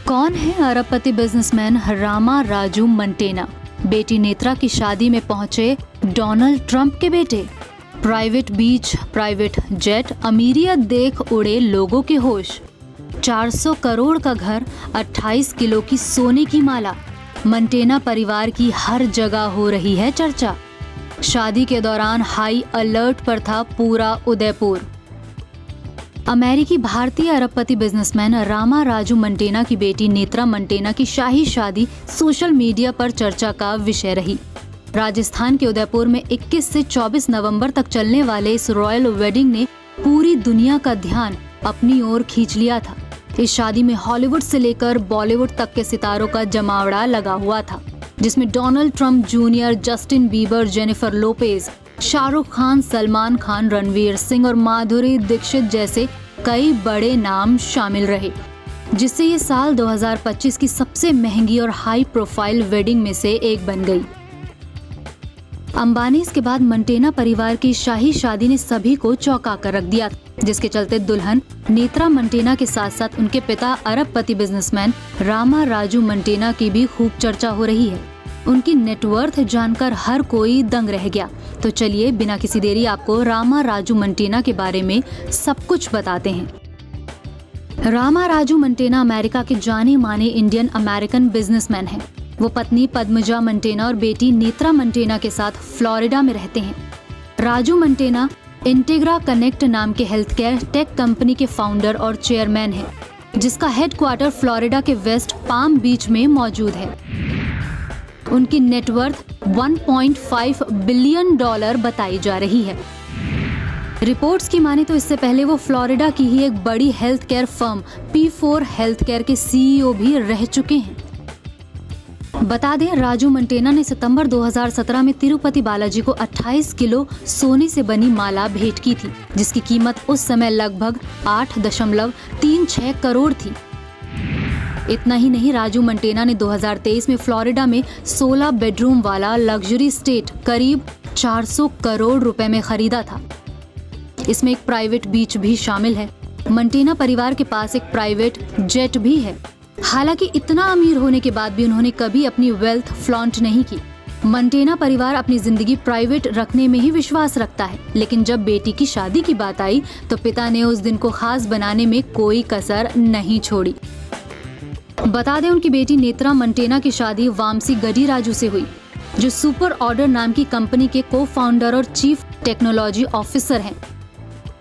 कौन है अरबपति बिजनेसमैन रामा राजू मंटेना? बेटी नेत्रा की शादी में पहुंचे डोनाल्ड ट्रंप के बेटे। प्राइवेट बीच, प्राइवेट जेट, अमीरियत देख उड़े लोगों के होश। 400 करोड़ का घर, 28 किलो की सोने की माला। मंटेना परिवार की हर जगह हो रही है चर्चा। शादी के दौरान हाई अलर्ट पर था पूरा उदयपुर। अमेरिकी भारतीय अरबपति बिजनेसमैन रामा राजू मंटेना की बेटी नेत्रा मंटेना की शाही शादी सोशल मीडिया पर चर्चा का विषय रही। राजस्थान के उदयपुर में 21 से 24 नवंबर तक चलने वाले इस रॉयल वेडिंग ने पूरी दुनिया का ध्यान अपनी ओर खींच लिया था। इस शादी में हॉलीवुड से लेकर बॉलीवुड तक के सितारों का जमावड़ा लगा हुआ था, जिसमें Donald Trump junior, Justin Bieber, Jennifer Lopez, Shahrukh Khan, Salman Khan, Ranveer Singh और माधुरी दीक्षित जैसे कई बड़े नाम शामिल रहे, जिससे ये साल 2025 की सबसे महंगी और हाई प्रोफाइल वेडिंग में से एक बन गई। अंबानी के बाद मंटेना परिवार की शाही शादी ने सभी को चौंका कर रख दिया, जिसके चलते दुल्हन नेत्रा मंटेना के साथ साथ उनके पिता अरबपति बिजनेसमैन रामा राजू मंटेना की भी खूब चर्चा हो रही है। उनकी नेटवर्थ जानकर हर कोई दंग रह गया। तो चलिए बिना किसी देरी आपको रामा राजू मंटेना के बारे में सब कुछ बताते हैं। रामा राजू मंटेना अमेरिका के जाने माने इंडियन अमेरिकन बिजनेसमैन हैं। वो पत्नी पद्मजा मंटेना और बेटी नेत्रा मंटेना के साथ फ्लोरिडा में रहते हैं। राजू मंटेना इंटेग्रा कनेक्ट नाम के हेल्थ केयर टेक कंपनी के फाउंडर और चेयरमैन हैं, जिसका हेडक्वार्टर फ्लोरिडा के वेस्ट पाम बीच में मौजूद है। उनकी नेटवर्थ $1.5 बिलियन बताई जा रही है। रिपोर्ट्स की माने तो इससे पहले वो फ्लोरिडा की ही एक बड़ी health care firm P4 health care के CEO भी रह चुके हैं। बता दें, राजू मंटेना ने सितंबर 2017 में तिरुपति बालाजी को 28 किलो सोने से बनी माला भेंट की थी, जिसकी कीमत उस समय लगभग 8.36 करोड़ थी। इतना ही नहीं, राजू मंटेना ने 2023 में फ्लोरिडा में 16 बेडरूम वाला लग्जरी स्टेट करीब 400 करोड़ रुपए में खरीदा था। इसमें एक प्राइवेट बीच भी शामिल है। मंटेना परिवार के पास एक प्राइवेट जेट भी है। हालांकि इतना अमीर होने के बाद भी उन्होंने कभी अपनी वेल्थ फ्लॉन्ट नहीं की। मंटेना परिवार अपनी जिंदगी प्राइवेट रखने में ही विश्वास रखता है, लेकिन जब बेटी की शादी की बात आई तो पिता ने उस दिन को खास बनाने में कोई कसर नहीं छोड़ी। बता दें, उनकी बेटी नेत्रा मंटेना की शादी वामसी गडीराजू से हुई, जो सुपर ऑर्डर नाम की कंपनी के को-फाउंडर और चीफ टेक्नोलॉजी ऑफिसर हैं।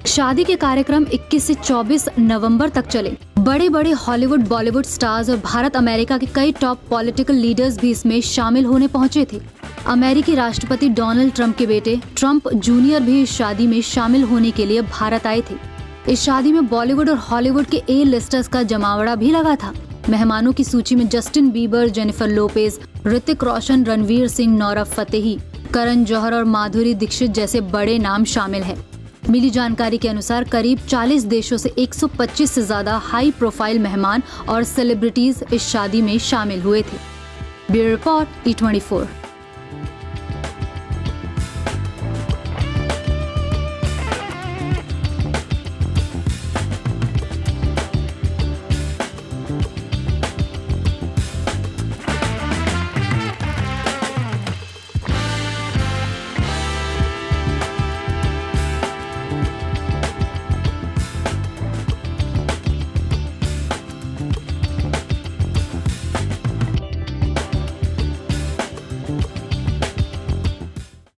शादी के कार्यक्रम 21 से 24 नवंबर तक चले। बड़े बड़े हॉलीवुड, बॉलीवुड स्टार्स और भारत अमेरिका के कई टॉप पॉलिटिकल लीडर्स भी इसमें शामिल होने पहुंचे थे। अमेरिकी राष्ट्रपति डोनाल्ड ट्रंप के बेटे ट्रंप जूनियर भी इस शादी में शामिल होने के लिए भारत आए थे। इस शादी में बॉलीवुड और हॉलीवुड के A-लिस्टर्स का जमावड़ा भी लगा था। मेहमानों की सूची में Justin Bieber, Jennifer Lopez, Hrithik Roshan, Ranveer Singh, Nora Fatehi, Karan Johar और माधुरी दीक्षित जैसे बड़े नाम शामिल हैं। मिली जानकारी के अनुसार करीब 40 देशों से 125 से ज्यादा हाई प्रोफाइल मेहमान और सेलिब्रिटीज इस शादी में शामिल हुए थे। Bureau report E24।